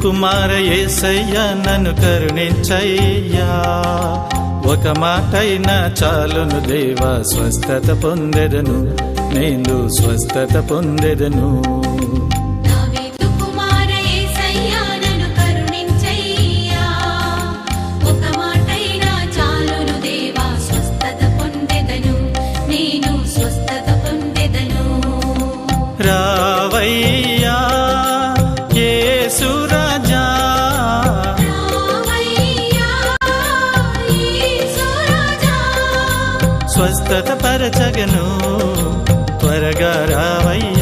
కుమార యేసయ్యా నన్ను కరుణించయ్యా, ఒక మాటైనా చాలును దేవా, స్వస్థత పొందెదను, నేను స్వస్థత పొందెదను. రావయ్యా యేసు రాజా, స్వస్థత పరచగను, త్వరగా రావయ్యా.